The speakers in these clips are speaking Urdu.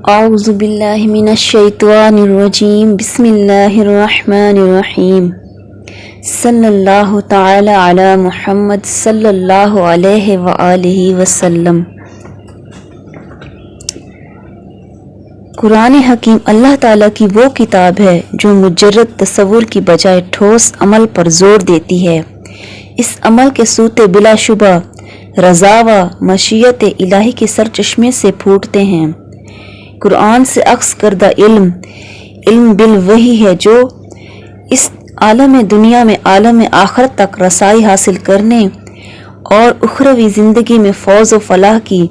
اعوذ باللہ من الشیطان الرجیم بسم اللہ الرحمن الرحیم صلی اللہ تعالی علی محمد صلی اللہ علیہ وآلہ وسلم۔ قرآن حکیم اللہ تعالیٰ کی وہ کتاب ہے جو مجرد تصور کی بجائے ٹھوس عمل پر زور دیتی ہے۔ اس عمل کے سوتے بلا شبہ رضا و مشیت الہی کے سرچشمے سے پھوٹتے ہیں۔ قرآن سے اخذ کردہ علم بالوحی ہے جو اس عالم دنیا میں عالم آخرت تک رسائی حاصل کرنے اور اخروی زندگی میں فوز و فلاح کی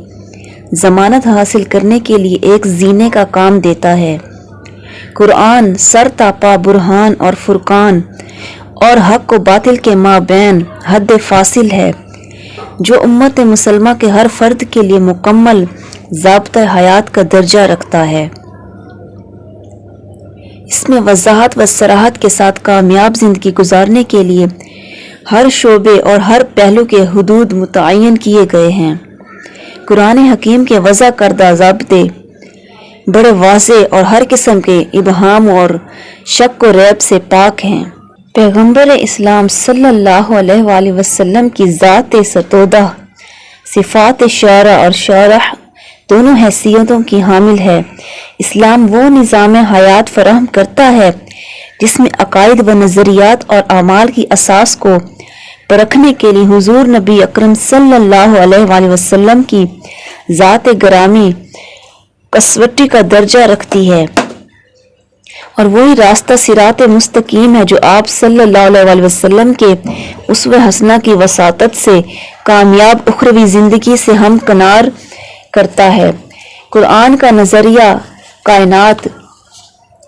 ضمانت حاصل کرنے کے لیے ایک زینے کا کام دیتا ہے۔ قرآن سر تا پا برہان اور فرقان اور حق و باطل کے مابین حد فاصل ہے جو امت مسلمہ کے ہر فرد کے لیے مکمل ضابطہ حیات کا درجہ رکھتا ہے۔ اس میں وضاحت و صراحت کے ساتھ کامیاب زندگی گزارنے کے لیے ہر شعبے اور ہر پہلو کے حدود متعین کیے گئے ہیں۔ قرآن حکیم کے وضع کردہ ضابطے بڑے واضح اور ہر قسم کے ابہام اور شک و ریب سے پاک ہیں۔ پیغمبر اسلام صلی اللہ علیہ وآلہ وسلم کی ذات ستودہ، صفات شارع اور شارح دونوں حیثیتوں کی حامل ہے۔ اسلام وہ نظام حیات فراہم کرتا ہے جس میں عقائد و نظریات اور اعمال کی اساس کو پرکھنے کے لیے حضور نبی اکرم صلی اللہ علیہ وآلہ وسلم کی ذات گرامی کسوٹی کا درجہ رکھتی ہے، اور وہی راستہ صراط مستقیم ہے جو آپ صلی اللہ علیہ وسلم کے اسوہ حسنہ کی وساطت سے کامیاب اخروی زندگی سے ہمکنار کرتا ہے۔ قرآن کا نظریہ کائنات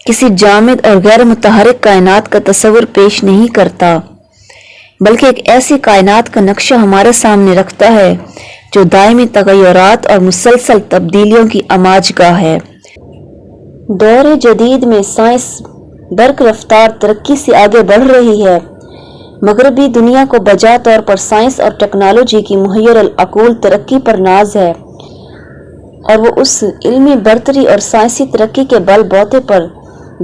کسی جامد اور غیر متحرک کائنات کا تصور پیش نہیں کرتا، بلکہ ایک ایسی کائنات کا نقشہ ہمارے سامنے رکھتا ہے جو دائمی تغیرات اور مسلسل تبدیلیوں کی اماج گاہ ہے۔ دور جدید میں سائنس برق رفتار ترقی سے آگے بڑھ رہی ہے۔ مغربی دنیا کو بجا طور پر سائنس اور ٹیکنالوجی کی محیر العقول ترقی پر ناز ہے، اور وہ اس علمی برتری اور سائنسی ترقی کے بل بوتے پر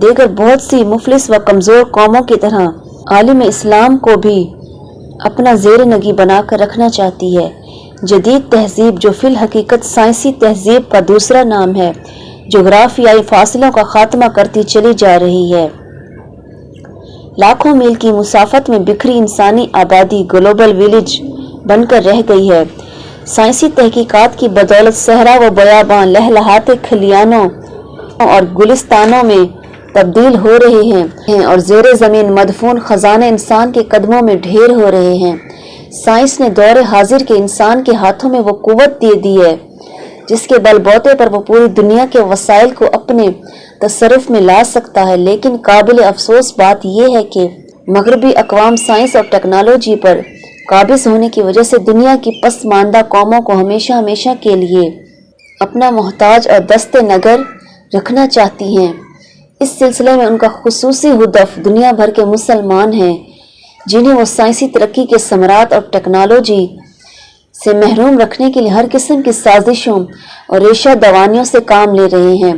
دیگر بہت سی مفلس و کمزور قوموں کی طرح عالم اسلام کو بھی اپنا زیر نگی بنا کر رکھنا چاہتی ہے۔ جدید تہذیب جو فی الحقیقت سائنسی تہذیب کا دوسرا نام ہے، جغرافیائی فاصلوں کا خاتمہ کرتی چلی جا رہی ہے۔ لاکھوں میل کی مسافت میں بکھری انسانی آبادی گلوبل ویلیج بن کر رہ گئی ہے۔ سائنسی تحقیقات کی بدولت صحرا و بیابان لہلہاتے کھلیانوں اور گلستانوں میں تبدیل ہو رہے ہیں، اور زیر زمین مدفون خزانے انسان کے قدموں میں ڈھیر ہو رہے ہیں۔ سائنس نے دور حاضر کے انسان کے ہاتھوں میں وہ قوت دے دی ہے جس کے بل بوتے پر وہ پوری دنیا کے وسائل کو اپنے تصرف میں لا سکتا ہے، لیکن قابل افسوس بات یہ ہے کہ مغربی اقوام سائنس اور ٹیکنالوجی پر قابض ہونے کی وجہ سے دنیا کی پسماندہ قوموں کو ہمیشہ کے لیے اپنا محتاج اور دست نگر رکھنا چاہتی ہیں۔ اس سلسلے میں ان کا خصوصی ہدف دنیا بھر کے مسلمان ہیں جنہیں وہ سائنسی ترقی کے ثمرات اور ٹیکنالوجی سے محروم رکھنے کے لیے ہر قسم کی سازشوں اور ریشہ دوانیوں سے کام لے رہے ہیں۔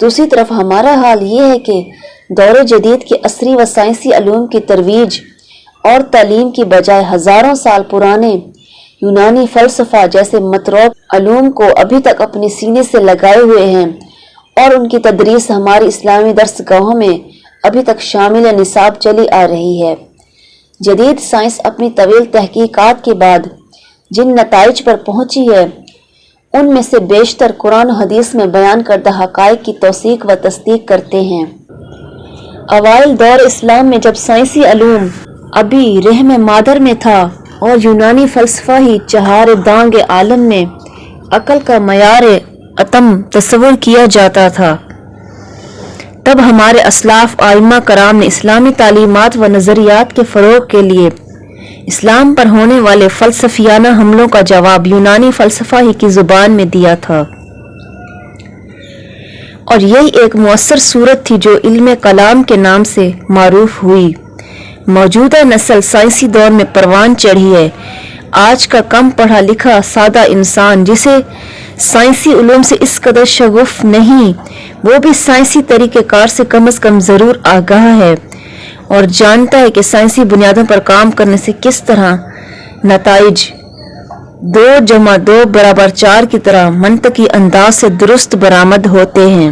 دوسری طرف ہمارا حال یہ ہے کہ دور جدید کے عصری و سائنسی علوم کی ترویج اور تعلیم کی بجائے ہزاروں سال پرانے یونانی فلسفہ جیسے متروک علوم کو ابھی تک اپنے سینے سے لگائے ہوئے ہیں، اور ان کی تدریس ہماری اسلامی درس گاہوں میں ابھی تک شامل نصاب چلی آ رہی ہے۔ جدید سائنس اپنی طویل تحقیقات کے بعد جن نتائج پر پہنچی ہے ان میں سے بیشتر قرآن و حدیث میں بیان کردہ حقائق کی توثیق و تصدیق کرتے ہیں۔ اوائل دور اسلام میں جب سائنسی علوم ابھی رحم مادر میں تھا اور یونانی فلسفہ ہی چہار دانگ عالم میں عقل کا معیار اتم تصور کیا جاتا تھا، تب ہمارے اسلاف ائمہ کرام نے اسلامی تعلیمات و نظریات کے فروغ کے لیے اسلام پر ہونے والے فلسفیانہ حملوں کا جواب یونانی فلسفہ ہی کی زبان میں دیا تھا، اور یہی ایک مؤثر صورت تھی جو علم کلام کے نام سے معروف ہوئی۔ موجودہ نسل سائنسی دور میں پروان چڑھی ہے آج کا کم پڑھا لکھا سادہ انسان جسے سائنسی علوم سے اس قدر شغف نہیں، وہ بھی سائنسی طریقہ کار سے کم از کم ضرور آگاہ ہے اور جانتا ہے کہ سائنسی بنیادوں پر کام کرنے سے کس طرح نتائج 2+2=4 کی طرح منطقی انداز سے درست برآمد ہوتے ہیں۔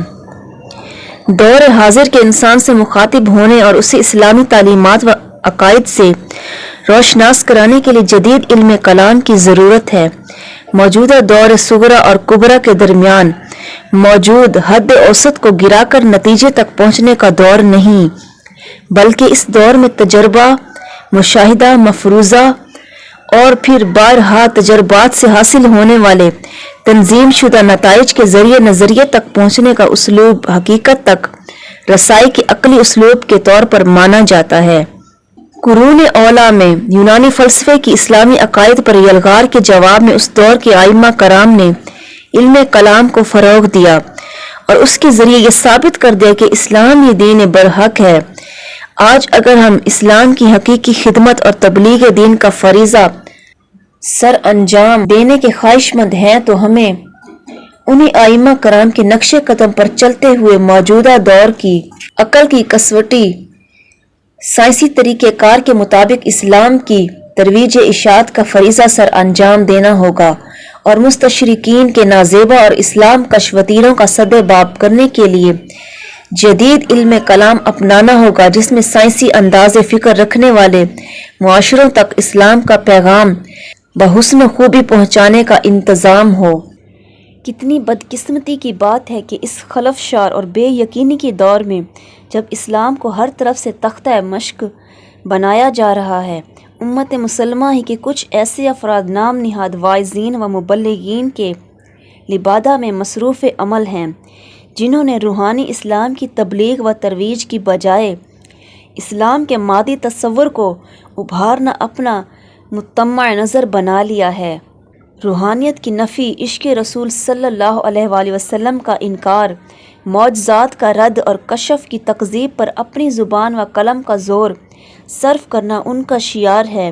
دور حاضر کے انسان سے مخاطب ہونے اور اسے اسلامی تعلیمات و عقائد سے روشناس کرانے کے لیے جدید علم کلام کی ضرورت ہے۔ موجودہ دور صغرا اور کبرا کے درمیان موجود حد اوسط کو گرا کر نتیجے تک پہنچنے کا دور نہیں، بلکہ اس دور میں تجربہ، مشاہدہ، مفروضہ اور پھر بارہا تجربات سے حاصل ہونے والے تنظیم شدہ نتائج کے ذریعے نظریے تک پہنچنے کا اسلوب حقیقت تک رسائی کے عقلی اسلوب کے طور پر مانا جاتا ہے۔ قرون اولیٰ میں یونانی فلسفے کی اسلامی عقائد پر یلغار کے جواب میں اس دور کے ائمہ کرام نے علم کلام کو فروغ دیا اور اس کے ذریعے یہ ثابت کر دیا کہ اسلام یہ دین برحق ہے۔ آج اگر ہم اسلام کی حقیقی خدمت اور تبلیغ دین کا فریضہ سر انجام دینے کے خواہش مند ہیں تو ہمیں انہی ائمہ کرام کے نقش قدم پر چلتے ہوئے موجودہ دور کی عقل کی کسوٹی سائنسی طریقہ کار کے مطابق اسلام کی ترویج اشاعت کا فریضہ سر انجام دینا ہوگا اور مستشرقین کے نازیبا اور اسلام کشوتیروں کا سد باب کرنے کے لیے جدید علم کلام اپنانا ہوگا جس میں سائنسی انداز فکر رکھنے والے معاشروں تک اسلام کا پیغام بحسن خوبی پہنچانے کا انتظام ہو۔ کتنی بدقسمتی کی بات ہے کہ اس خلفشار اور بے یقینی کے دور میں جب اسلام کو ہر طرف سے تختہ مشق بنایا جا رہا ہے، امت مسلمہ ہی کے کچھ ایسے افراد نام نہاد واعظین و مبلغین کے لبادہ میں مصروف عمل ہیں جنہوں نے روحانی اسلام کی تبلیغ و ترویج کی بجائے اسلام کے مادی تصور کو ابھارنا اپنا مطمع نظر بنا لیا ہے۔ روحانیت کی نفی، عشق رسول صلی اللہ علیہ وآلہ وسلم کا انکار، معجزات کا رد اور کشف کی تکذیب پر اپنی زبان و قلم کا زور صرف کرنا ان کا شعار ہے۔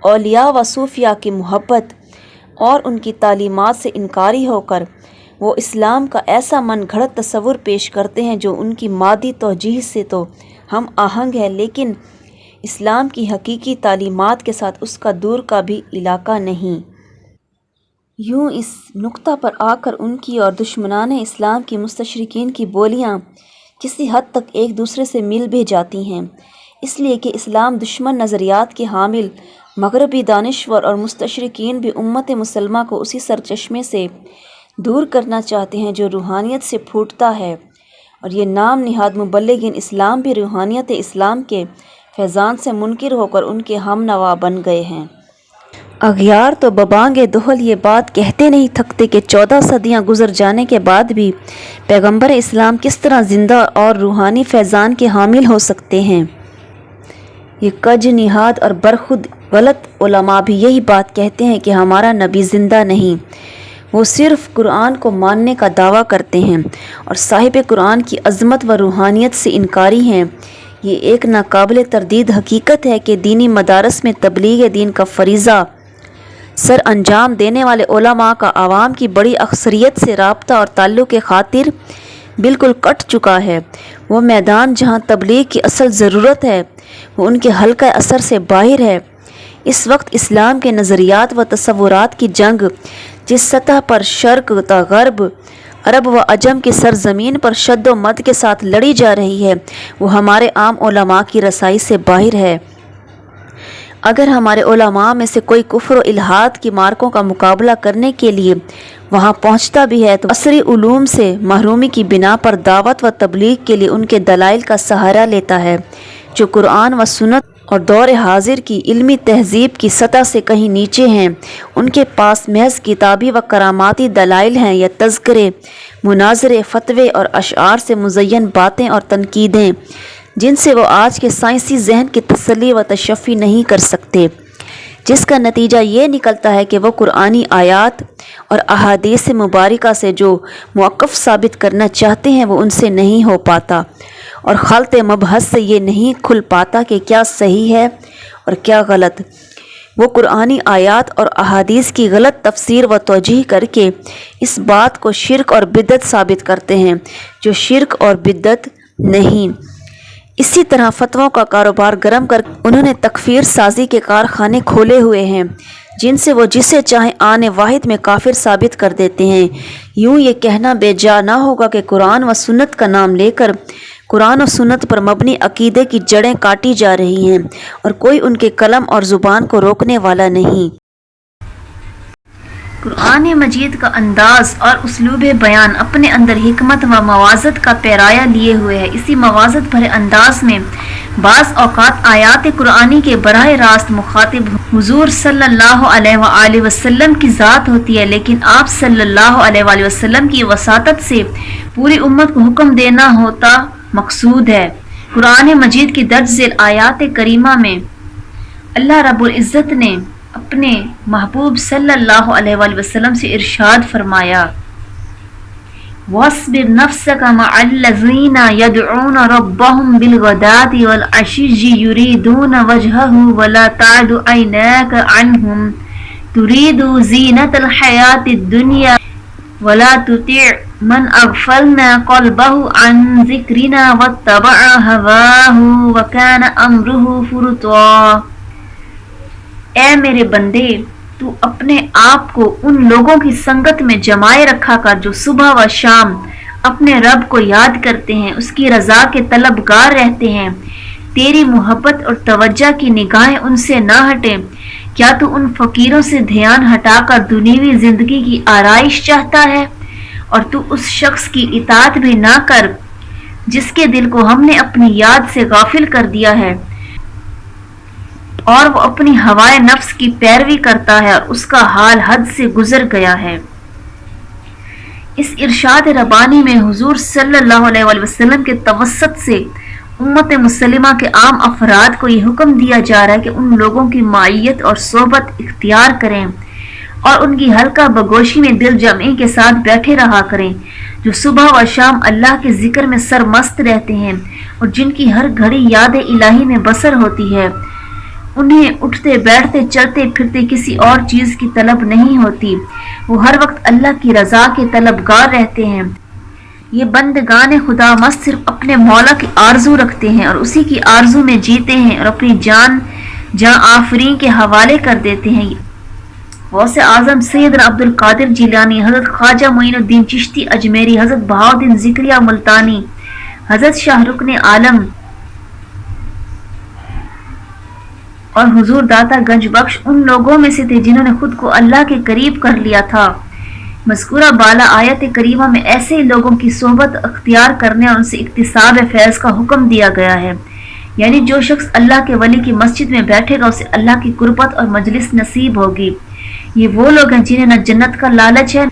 اولیاء و صوفیاء کی محبت اور ان کی تعلیمات سے انکاری ہو کر وہ اسلام کا ایسا من گھڑت تصور پیش کرتے ہیں جو ان کی مادی توجیہ سے تو ہم آہنگ ہے، لیکن اسلام کی حقیقی تعلیمات کے ساتھ اس کا دور کا بھی علاقہ نہیں۔ یوں اس نقطہ پر آ کر ان کی اور دشمنان اسلام کی مستشرقین کی بولیاں کسی حد تک ایک دوسرے سے مل بھی جاتی ہیں، اس لیے کہ اسلام دشمن نظریات کے حامل مغربی دانشور اور مستشرقین بھی امت مسلمہ کو اسی سرچشمے سے دور کرنا چاہتے ہیں جو روحانیت سے پھوٹتا ہے، اور یہ نام نہاد مبلغین اسلام بھی روحانیت اسلام کے فیضان سے منکر ہو کر ان کے ہم نوا بن گئے ہیں۔ اغیار تو ببانگ دہل یہ بات کہتے نہیں تھکتے کہ 14 صدیاں گزر جانے کے بعد بھی پیغمبر اسلام کس طرح زندہ اور روحانی فیضان کے حامل ہو سکتے ہیں۔ یہ کج نہاد اور برخود غلط علماء بھی یہی بات کہتے ہیں کہ ہمارا نبی زندہ نہیں، وہ صرف قرآن کو ماننے کا دعویٰ کرتے ہیں اور صاحب قرآن کی عظمت و روحانیت سے انکاری ہیں۔ یہ ایک ناقابل تردید حقیقت ہے کہ دینی مدارس میں تبلیغ دین کا فریضہ سر انجام دینے والے علماء کا عوام کی بڑی اکثریت سے رابطہ اور تعلق کے خاطر بالکل کٹ چکا ہے۔ وہ میدان جہاں تبلیغ کی اصل ضرورت ہے وہ ان کے حلقہ اثر سے باہر ہے۔ اس وقت اسلام کے نظریات و تصورات کی جنگ جس سطح پر شرق تا غرب، عرب و عجم کی سرزمین پر شد و مد کے ساتھ لڑی جا رہی ہے وہ ہمارے عام علماء کی رسائی سے باہر ہے۔ اگر ہمارے علماء میں سے کوئی کفر و الحاد کی مارکوں کا مقابلہ کرنے کے لیے وہاں پہنچتا بھی ہے تو عصری علوم سے محرومی کی بنا پر دعوت و تبلیغ کے لیے ان کے دلائل کا سہارا لیتا ہے جو قرآن و سنت اور دور حاضر کی علمی تہذیب کی سطح سے کہیں نیچے ہیں۔ ان کے پاس محض کتابی و کراماتی دلائل ہیں یا تذکرے، مناظرے، فتوے اور اشعار سے مزین باتیں اور تنقیدیں جن سے وہ آج کے سائنسی ذہن کی تسلی و تشفی نہیں کر سکتے، جس کا نتیجہ یہ نکلتا ہے کہ وہ قرآنی آیات اور احادیث مبارکہ سے جو موقف ثابت کرنا چاہتے ہیں وہ ان سے نہیں ہو پاتا، اور خلط مبحث سے یہ نہیں کھل پاتا کہ کیا صحیح ہے اور کیا غلط۔ وہ قرآنی آیات اور احادیث کی غلط تفسیر و توجیہ کر کے اس بات کو شرک اور بدعت ثابت کرتے ہیں جو شرک اور بدعت نہیں۔ اسی طرح فتووں کا کاروبار گرم کر انہوں نے تکفیر سازی کے کارخانے کھولے ہوئے ہیں جن سے وہ جسے چاہیں آنے واحد میں کافر ثابت کر دیتے ہیں۔ یوں یہ کہنا بے جا نہ ہوگا کہ قرآن و سنت کا نام لے کر قرآن و سنت پر مبنی عقیدے کی جڑیں کاٹی جا رہی ہیں اور کوئی ان کے قلم اور زبان کو روکنے والا نہیں۔ قرآن مجید کا انداز اور اسلوب بیان اپنے اندر حکمت و موازت کا پیرایا لیے ہوئے ہے۔ اسی موازت بھرے انداز میں بعض اوقات آیات قرآنی کے براہ راست مخاطب حضور صلی اللہ علیہ وآلہ وسلم کی ذات ہوتی ہے، لیکن آپ صلی اللہ علیہ وآلہ وسلم کی وساطت سے پوری امت کو حکم دینا ہوتا مقصود ہے۔ قرآن مجید کی درج ذیل آیات کریمہ میں اللہ رب العزت نے اپنے محبوب صلی اللہ علیہ وآلہ وسلم سے ارشاد فرمایا، وَاصْبِرْ نَفْسَكَ مَعَ الَّذِينَ يَدْعُونَ رَبَّهُمْ بِالْغَدَاةِ وَالْعَشِيِّ يُرِيدُونَ وَجْهَهُ وَلَا تَعْدُ عَيْنَاكَ عَنْهُمْ تُرِيدُ زِينَةَ الْحَيَاةِ الدُّنْيَا وَلَا تُطِعْ مَنْ أَغْفَلْنَا قَلْبَهُ عَنْ ذِكْرِنَا وَاتَّبَعَ هَوَاهُ وَكَانَ أَمْرُهُ فُرُطًا۔ اے میرے بندے، تو اپنے آپ کو ان لوگوں کی سنگت میں جمائے رکھا کر جو صبح و شام اپنے رب کو یاد کرتے ہیں، اس کی رضا کے طلبگار رہتے ہیں۔ تیری محبت اور توجہ کی نگاہیں ان سے نہ ہٹیں۔ کیا تو ان فقیروں سے دھیان ہٹا کر دنیوی زندگی کی آرائش چاہتا ہے؟ اور تو اس شخص کی اطاعت بھی نہ کر جس کے دل کو ہم نے اپنی یاد سے غافل کر دیا ہے اور وہ اپنی ہوائے نفس کی پیروی کرتا ہے اور اس کا حال حد سے گزر گیا ہے۔ اس ارشاد ربانی میں حضور صلی اللہ علیہ وآلہ وسلم کے توسط سے امت مسلمہ کے عام افراد کو یہ حکم دیا جا رہا ہے کہ ان لوگوں کی معیت اور صحبت اختیار کریں اور ان کی حلقہ بگوشی میں دل جمعی کے ساتھ بیٹھے رہا کریں، جو صبح و شام اللہ کے ذکر میں سرمست رہتے ہیں اور جن کی ہر گھڑی یاد الہی میں بسر ہوتی ہے۔ انہیں اٹھتے بیٹھتے چلتے پھرتے کسی اور چیز کی طلب نہیں ہوتی، وہ ہر وقت اللہ کی رضا کے طلبگار رہتے ہیں۔ یہ بندگان خدا مست صرف اپنے مولا کی آرزو رکھتے ہیں اور اسی کی آرزو میں جیتے ہیں اور اپنی جان آفرین کے حوالے کر دیتے ہیں۔ غوث اعظم سیدنا عبد القادر جیلانی، حضرت خواجہ معین الدین چشتی اجمیری، حضرت بہاؤالدین ذکریہ ملتانی، حضرت شاہ رکن عالم اور حضور داتا گنج بخش ان لوگوں میں سے تھے جنہوں نے خود کو اللہ کے قریب کر لیا تھا۔ مذکورہ بالا آیت کریمہ میں ایسے لوگوں کی صحبت اختیار کرنے اور ان سے اکتساب فیض کا حکم دیا گیا ہے، یعنی جو شخص اللہ کے ولی کی مسجد میں بیٹھے گا اسے اللہ کی قربت اور مجلس نصیب ہوگی۔ یہ وہ لوگ ہیں جنہیں نہ جنت کا لالچ ہے،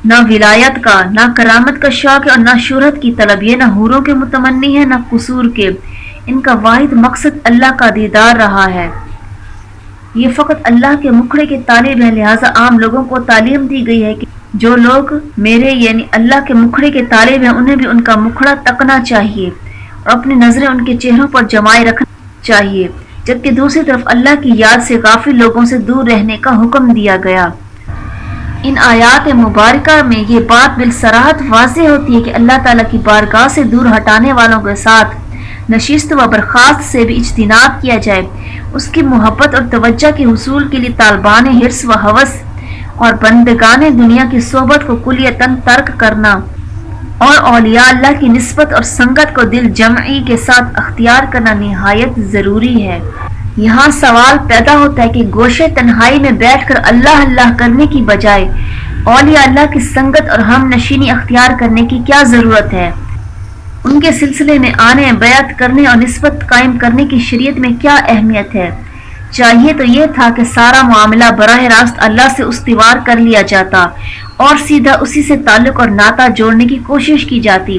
نہ ولایت کا، نہ کرامت کا شوق ہے اور نہ شہرت کی طلب۔ یہ نہ حوروں کے متمنی ہے نہ قصور کے، ان کا واحد مقصد اللہ کا دیدار رہا ہے۔ یہ فقط اللہ کے مکھڑے کے طالب ہیں، لہٰذا عام لوگوں کو تعلیم دی گئی ہے کہ جو لوگ میرے یعنی اللہ کے مکھڑے کے طالب ہیں انہیں بھی ان کا مکھڑا تکنا چاہیے اور اپنی نظریں ان کے چہروں پر جمائے رکھنا چاہیے، جبکہ دوسری طرف اللہ کی یاد سے غافل لوگوں سے دور رہنے کا حکم دیا گیا۔ ان آیات مبارکہ میں یہ بات بالصراحت واضح ہوتی ہے کہ اللہ تعالیٰ کی بارگاہ سے دور ہٹانے والوں کے ساتھ نشست و برخاست سے بھی اجتناب کیا جائے، اس کی محبت اور توجہ کے حصول کے لیے طالبان حرص و ہوس اور بندگان دنیا کی صحبت کو کلیتاً ترک کرنا اور اولیاء اللہ کی نسبت اور سنگت کو دل جمعی کے ساتھ اختیار کرنا نہایت ضروری ہے۔ یہاں سوال پیدا ہوتا ہے کہ گوشے تنہائی میں بیٹھ کر اللہ اللہ کرنے کی بجائے اولیاء اللہ کی سنگت اور ہم نشینی اختیار کرنے کی کیا ضرورت ہے؟ ان کے سلسلے میں آنے، بیعت کرنے اور نسبت قائم کرنے کی شریعت میں کیا اہمیت ہے؟ چاہیے تو یہ تھا کہ سارا معاملہ براہ راست اللہ سے استوار کر لیا جاتا اور سیدھا اسی سے تعلق اور ناطہ جوڑنے کی کوشش کی جاتی۔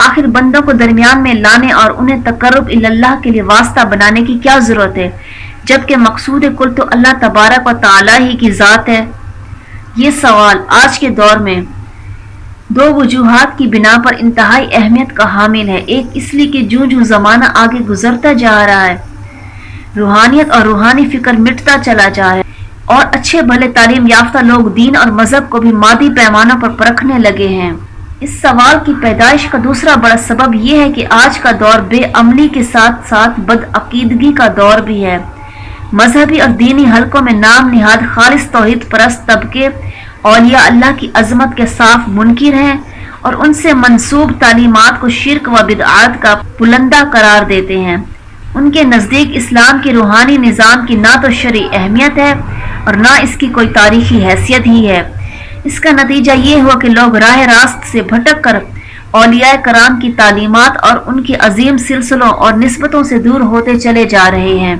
آخر بندوں کو درمیان میں لانے اور انہیں تقرب اللہ کے لیے واسطہ بنانے کی کیا ضرورت ہے، جبکہ مقصود کل تو اللہ تبارک و تعالی ہی کی ذات ہے؟ یہ سوال آج کے دور میں دو وجوہات کی بنا پر انتہائی اہمیت کا حامل ہے۔ ایک اس لیے کہ جو زمانہ آگے گزرتا جا رہا ہے، روحانیت اور روحانی فکر مٹتا چلا جا رہا ہے اور اچھے بھلے تعلیم یافتہ لوگ دین اور مذہب کو بھی مادی پیمانوں پر پرکھنے لگے ہیں۔ اس سوال کی پیدائش کا دوسرا بڑا سبب یہ ہے کہ آج کا دور بے عملی کے ساتھ ساتھ بدعقیدگی کا دور بھی ہے۔ مذہبی اور دینی حلقوں میں نام نہاد خالص توحید پرست طبقے اولیاء اللہ کی عظمت کے صاف منکر ہیں اور ان سے منسوب تعلیمات کو شرک و بدعات کا بلندہ قرار دیتے ہیں۔ ان کے نزدیک اسلام کے روحانی نظام کی نہ تو شرعی اہمیت ہے اور نہ اس کی کوئی تاریخی حیثیت ہی ہے۔ اس کا نتیجہ یہ ہوا کہ لوگ راہ راست سے بھٹک کر اولیاء کرام کی تعلیمات اور ان کے عظیم سلسلوں اور نسبتوں سے دور ہوتے چلے جا رہے ہیں۔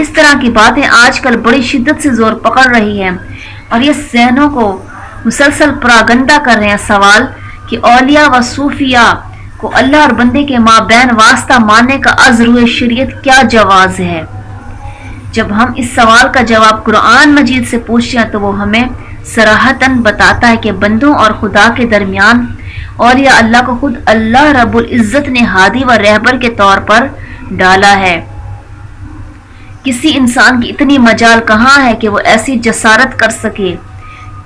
اس طرح کی باتیں آج کل بڑی شدت سے زور پکڑ رہی ہیں اور یہ ذہنوں کو مسلسل پراگندہ کر رہے ہیں۔ سوال کہ اولیاء و صوفیاء کو اللہ اور بندے کے مابین واسطہ ماننے کا از روئے شریعت کیا جواز ہے؟ جب ہم اس سوال کا جواب قرآن مجید سے پوچھتے ہیں تو وہ ہمیں صراحتاً بتاتا ہے کہ بندوں اور خدا کے درمیان اولیاء اللہ کو خود اللہ رب العزت نے ہادی و رہبر کے طور پر ڈالا ہے۔ کسی انسان کی اتنی مجال کہاں ہے کہ وہ ایسی جسارت کر سکے؟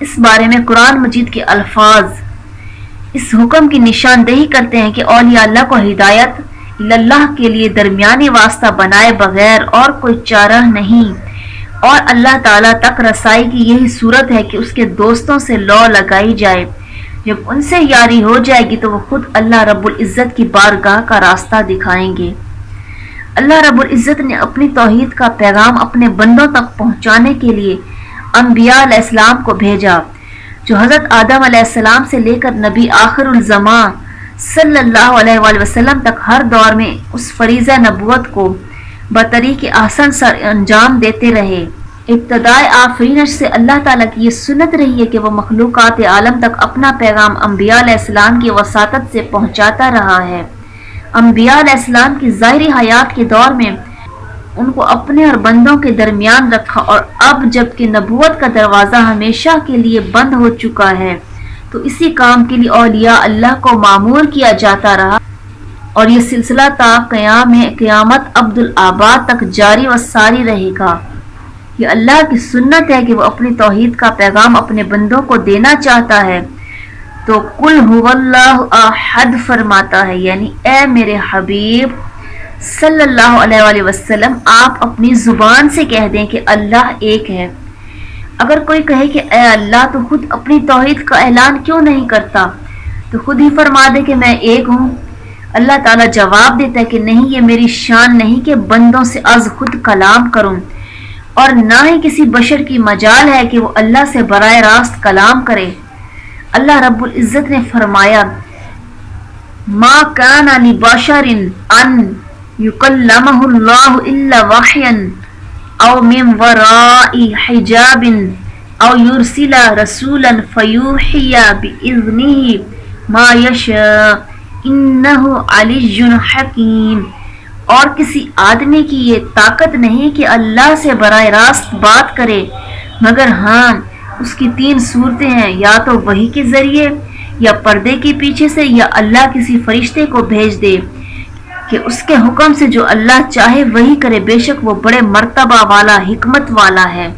اس بارے میں قرآن مجید کے الفاظ اس حکم کی نشاندہی کرتے ہیں کہ اولیاء اللہ کو ہدایت اللہ کے لیے درمیانی واسطہ بنائے بغیر اور کوئی چارہ نہیں، اور اللہ تعالیٰ تک رسائی کی یہی صورت ہے کہ اس کے دوستوں سے لو لگائی جائے۔ جب ان سے یاری ہو جائے گی تو وہ خود اللہ رب العزت کی بارگاہ کا راستہ دکھائیں گے۔ اللہ رب العزت نے اپنی توحید کا پیغام اپنے بندوں تک پہنچانے کے لیے انبیاء علیہ السلام کو بھیجا، جو حضرت آدم علیہ السلام سے لے کر نبی آخر الزمان صلی اللہ علیہ وآلہ وسلم تک ہر دور میں اس فریضہ نبوت کو بطریق احسن سر انجام دیتے رہے۔ ابتدائے آفرینش سے اللہ تعالیٰ کی یہ سنت رہی ہے کہ وہ مخلوقات عالم تک اپنا پیغام انبیاء علیہ السلام کی وساطت سے پہنچاتا رہا ہے۔ انبیاء علیہ السلام کی ظاہری حیات کے دور میں ان کو اپنے اور بندوں کے درمیان رکھا، اور اب جب کہ نبوت کا دروازہ ہمیشہ کے لیے بند ہو چکا ہے تو اسی کام کے لیے اولیاء اللہ کو معمور کیا جاتا رہا، اور یہ سلسلہ تا قیامت عبدالآباد تک جاری و ساری رہے گا۔ یہ اللہ کی سنت ہے کہ وہ اپنی توحید کا پیغام اپنے بندوں کو دینا چاہتا ہے تو قل هو اللہ احد فرماتا ہے، یعنی اے میرے حبیب صلی اللہ علیہ وآلہ وسلم آپ اپنی زبان سے کہہ دیں کہ اللہ ایک ہے۔ اگر کوئی کہے کہ اے اللہ تو خود اپنی توحید کا اعلان کیوں نہیں کرتا، تو خود ہی فرما دے کہ میں ایک ہوں۔ اللہ تعالیٰ جواب دیتا ہے کہ نہیں، یہ میری شان نہیں کہ بندوں سے از خود کلام کروں، اور نہ ہی کسی بشر کی مجال ہے کہ وہ اللہ سے براہ راست کلام کرے۔ اللہ رب العزت نے فرمایا ما کان لبشر ان یکلمہ اللہ الا وحیا او من وراء حجاب او یرسل رسولا فیوحی باذنہ ما یشاء انہ علی حکیم۔ اور کسی آدمی کی یہ طاقت نہیں کہ اللہ سے براہ راست بات کرے، مگر ہاں اس کی 3 صورتیں ہیں، یا تو وحی کے ذریعے، یا پردے کے پیچھے سے، یا اللہ کسی فرشتے کو بھیج دے کہ اس کے حکم سے جو اللہ چاہے وہی کرے، بے شک وہ بڑے مرتبہ والا حکمت والا ہے۔